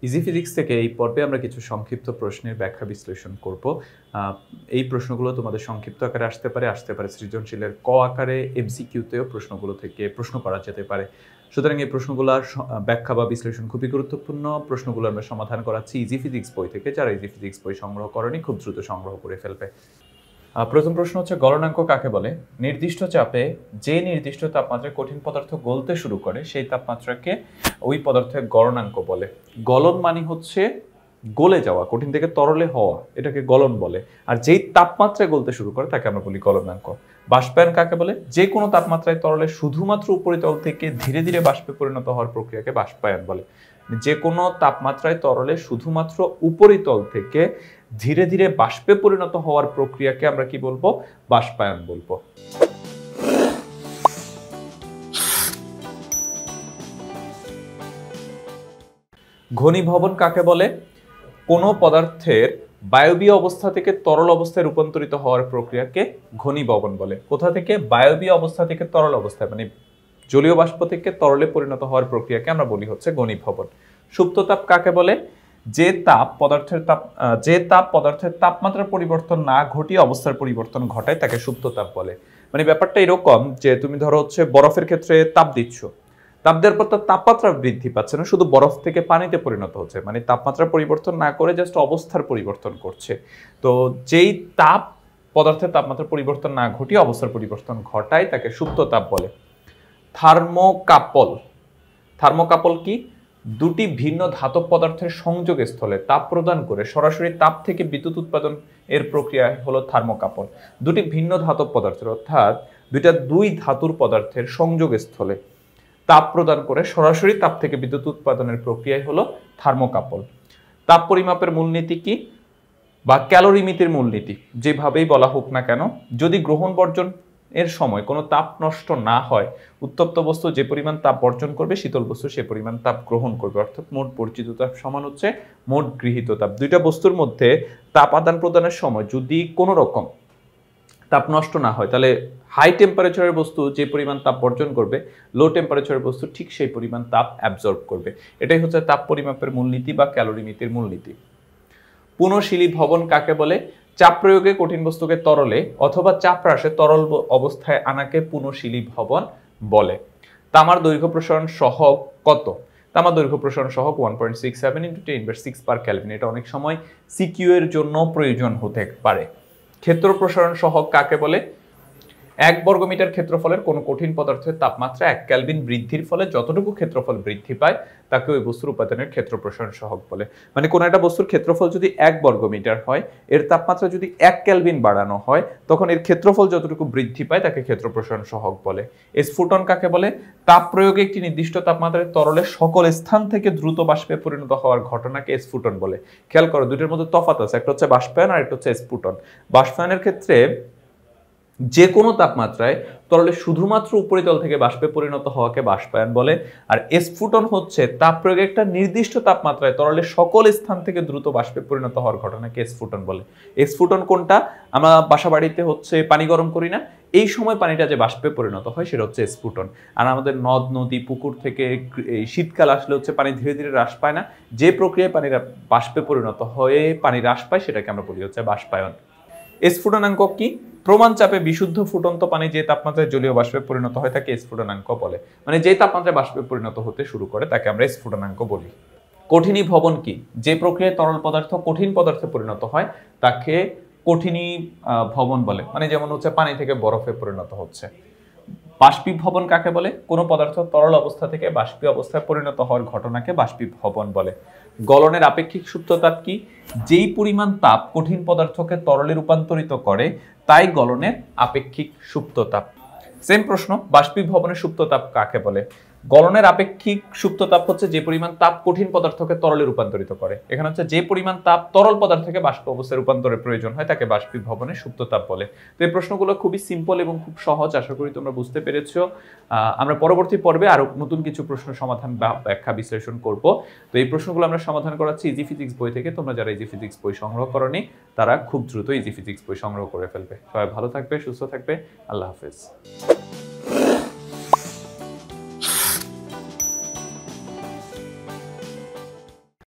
Easy physics থেকে এই পর্বে আমরা কিছু সংক্ষিপ্ত প্রশ্নের ব্যাখ্যা বিশ্লেষণ করব। এই প্রশ্নগুলো তোমাদের সংক্ষিপ্ত আকারে আসতে পারে সৃজনশীলের ক আকারে, এমসিকিউতেও প্রশ্নগুলো থেকে প্রশ্ন করা যেতে পারে। সুতরাং এই প্রশ্নগুলোর ব্যাখ্যা বা বিশ্লেষণ খুবই গুরুত্বপূর্ণ। প্রশ্নগুলো আমরা সমাধান করাচ্ছি ইজি ফিজিক্স বই থেকে। যারা ইজি ফিজিক্স বই সংগ্রহ করেনি খুব দ্রুত সংগ্রহ করে ফেলবে। প্রথম প্রশ্ন হচ্ছে গলনাঙ্ক কাকে বলে? নির্দিষ্ট চাপে যে নির্দিষ্ট তাপমাত্রায় কঠিন পদার্থ গলতে শুরু করে সেই তাপমাত্রাকে ওই পদার্থের গলনাঙ্ক বলে। গলন মানে হচ্ছে গলে যাওয়া, কঠিন থেকে তরলে হওয়া, এটাকে গলন বলে। আর যেই তাপমাত্রায় গলতে শুরু করে তাকে আমরা বলি গলনাঙ্ক। বাষ্পায়ন কাকে বলে? যে কোনো তাপমাত্রায় তরলে শুধুমাত্র উপরিতল থেকে ধীরে ধীরে বাষ্পে পরিণত হওয়ার প্রক্রিয়াকে বাষ্পায়ন বলে। যে কোনো তাপমাত্রায় তরলে শুধুমাত্র উপরিতল থেকে ধীরে ধীরে বাষ্পে পরিণত হওয়ার প্রক্রিয়াকে আমরা কি বলবো? বাষ্পায়ন বলবো। ঘনীভবন কাকে বলে? কোনো পদার্থের বায়বীয় অবস্থা থেকে তরল অবস্থায় রূপান্তরিত হওয়ার প্রক্রিয়াকে ঘনীভবন বলে। কোথা থেকে? বায়বীয় অবস্থা থেকে তরল অবস্থায়, মানে জলীয় বাষ্প থেকে তরলে পরিণত হওয়ার প্রক্রিয়াকে আমরা বলি হচ্ছে ঘনীভবন। সুপ্ততাপ কাকে বলে? যে তাপ পদার্থের তাপমাত্রার পরিবর্তন না ঘটিয়ে অবস্থার পরিবর্তন ঘটায় তাকে সুপ্ততাপ বলে। মানে ব্যাপারটা এরকম যে তুমি ধরো হচ্ছে বরফের ক্ষেত্রে তাপ দিচ্ছ, তাপ দেওয়ার পর তার তাপমাত্রা বৃদ্ধি পাচ্ছে না, শুধু বরফ থেকে পানিতে পরিণত হচ্ছে, মানে তাপমাত্রা পরিবর্তন না করে জাস্ট অবস্থার পরিবর্তন করছে। তো যেই তাপ পদার্থের তাপমাত্রা পরিবর্তন না ঘটিয়ে অবস্থার পরিবর্তন ঘটায় তাকে সুপ্ততাপ বলে। থার্মোকাপল কি? দুটি ভিন্ন ধাতব পদার্থের সংযোগ স্থলে তাপ প্রদান করে সরাসরি তাপ থেকে বিদ্যুৎ উৎপাদন এর প্রক্রিয়া হলো থার্মোকাপল। দুটি ভিন্ন ধাতব পদার্থের, অর্থাৎ দুই ধাতুর পদার্থের সংযোগ স্থলে তাপ প্রদান করে সরাসরি তাপ থেকে বিদ্যুৎ উৎপাদনের প্রক্রিয়াই হলো থার্মোকাপল। তাপ পরিমাপের মূলনীতি কি? বা ক্যালোরিমিতির মূলনীতি যেভাবেই বলা হোক না কেন, যদি গ্রহণ বর্জন এর সময় কোনো তাপ নষ্ট না হয়, উত্তপ্ত বস্তু যে পরিমাণ তাপ বর্জন করবে শীতল বস্তু সে পরিমাণ তাপ গ্রহণ করবে। অর্থাৎ মোট বর্জিত তাপ সমান হচ্ছে মোট গৃহীত তাপ। দুইটা বস্তুর মধ্যে তাপ আদান প্রদানের সময় যদি কোনো রকম তাপ নষ্ট না হয়, তাহলে হাই টেম্পারেচারের বস্তু যে পরিমাণ তাপ বর্জন করবে, লো টেম্পারেচারের বস্তু ঠিক সেই পরিমাণ তাপ অ্যাবজর্ব করবে। এটাই হচ্ছে তাপ পরিমাপের মূলনীতি বা ক্যালোরিমিতির মূলনীতি। পুনঃশীলী ভবন কাকে বলে? চাপ প্রয়োগে কঠিন বস্তুকে তরলে অথবা চাপ হ্রাসে তরল অবস্থায় আনাকে পুনঃশীলী ভবন বলে। তামার দৈর্ঘ্য প্রসারণ সহগ কত? তামার দৈর্ঘ্য প্রসারণ সহগ 1.67 × 10⁻⁶ পার কেলভিন। এটা অনেক সময় সিকিউ এর জন্য প্রয়োজন হতে পারে। ক্ষেত্র প্রসারণ সহগ কাকে বলে? 1 বর্গমিটার ক্ষেত্রফলের কোনো কঠিন পদার্থের তাপমাত্রা 1 কেলভিন বৃদ্ধির ফলে যতটুকু ক্ষেত্রফল বৃদ্ধি পায় তাকে ওই বস্তুর উপাদানের ক্ষেত্র প্রসারণ সহগ বলে। মানে কোনো একটা বস্তুর ক্ষেত্রফল যদি 1 বর্গমিটার হয়, এর তাপমাত্রা যদি 1 কেলভিন বাড়ানো হয়, তখন এর ক্ষেত্রফল যতটুকু বৃদ্ধি পায় তাকে ক্ষেত্র প্রসারণ সহগ বলে। স্ফুটন কাকে বলে? তাপ প্রয়োগে একটি নির্দিষ্ট তাপমাত্রায় তরলের সকল স্থান থেকে দ্রুত বাষ্পে পরিণত হওয়ার ঘটনাকে স্ফুটন বলে। খেয়াল করো, দুটোর মধ্যে তফাৎ আছে, একটা হচ্ছে বাষ্পায়ন আর একটা হচ্ছে স্ফুটন। বাষ্পায়নের ক্ষেত্রে যে কোনো তাপমাত্রায় তরলে শুধুমাত্র উপরিতল থেকে বাষ্পে পরিণত হওয়াকে বাষ্পায়ন বলে। আর স্ফুটন হচ্ছে তাপ প্রয়োগে একটা নির্দিষ্ট তাপমাত্রায় তরলের সকল স্থান থেকে দ্রুত বাষ্পে পরিণত হওয়ার ঘটনাকে স্ফুটন বলে। স্ফুটন কোনটা? আমরা বাসা বাড়িতে হচ্ছে পানি গরম করি না, এই সময় পানিটা যে বাষ্পে পরিণত হয় সেটা হচ্ছে স্ফুটন। আর আমাদের নদ নদী পুকুর থেকে এই শীতকাল আসলে হচ্ছে পানি ধীরে ধীরে হ্রাস পায় না, যে প্রক্রিয়ায় পানির বাষ্পে পরিণত হয়ে পানি হ্রাস পায় সেটাকে আমরা বলি হচ্ছে বাষ্পায়ন। স্ফুটনাঙ্ক কি? প্রমাণ চাপে বিশুদ্ধ ফুটন্ত পানি যে তাপমাত্রায় জলীয় বাষ্পে পরিণত হয় তাকে স্ফুটনাঙ্ক বলে। মানে যে তাপমাত্রায় বাষ্পে পরিণত হতে শুরু করে তাকে আমরা স্ফুটনাঙ্ক বলি। কঠিনী ভবন কি? যে প্রক্রিয়ায় তরল পদার্থ কঠিন পদার্থে পরিণত হয় তাকে কঠিনী ভবন বলে। মানে যেমন হচ্ছে পানি থেকে বরফে পরিণত হচ্ছে। বাষ্পীভবন কাকে বলে? কোনো পদার্থ তরল অবস্থা থেকে বাষ্পীয় অবস্থায় পরিণত হওয়ার ঘটনাকে বাষ্পীভবন বলে। গলনের আপেক্ষিক সুপ্ততাপ কি? যেই পরিমাণ তাপ কঠিন পদার্থকে তরলে রূপান্তরিত করে তাই গলনের আপেক্ষিক সুপ্ততাপ। সেম প্রশ্ন, বাষ্পীভবনের সুপ্ততাপ কাকে বলে? গলনের আপেক্ষিক সুপ্ততাপ হচ্ছে যে পরিমাণ তাপ কঠিন পদার্থকে তরলে রূপান্তরিত করে। এখানে হচ্ছে যে পরিমাণ তাপ তরল পদার্থ থেকে বাষ্প অবস্থায় রূপান্তরের প্রয়োজন হয় তাকে বাষ্পীভবনের সুপ্ততাপ বলে। তো এই প্রশ্নগুলো খুবই সিম্পল এবং খুব সহজ, আশা করি তোমরা বুঝতে পেরেছো। আমরা পরবর্তী পর্বে আরো নতুন কিছু প্রশ্ন সমাধান বা ব্যাখ্যা বিশ্লেষণ করব। তো এই প্রশ্নগুলো আমরা সমাধান করাচ্ছি ইজি ফিজিক্স বই থেকে। তোমরা যারা ইজি ফিজিক্স বই সংগ্রহ করনি তারা খুব দ্রুত ইজি ফিজিক্স বই সংগ্রহ করে ফেলবে। সবাই ভালো থাকবে, সুস্থ থাকবে। আল্লাহ হাফেজ।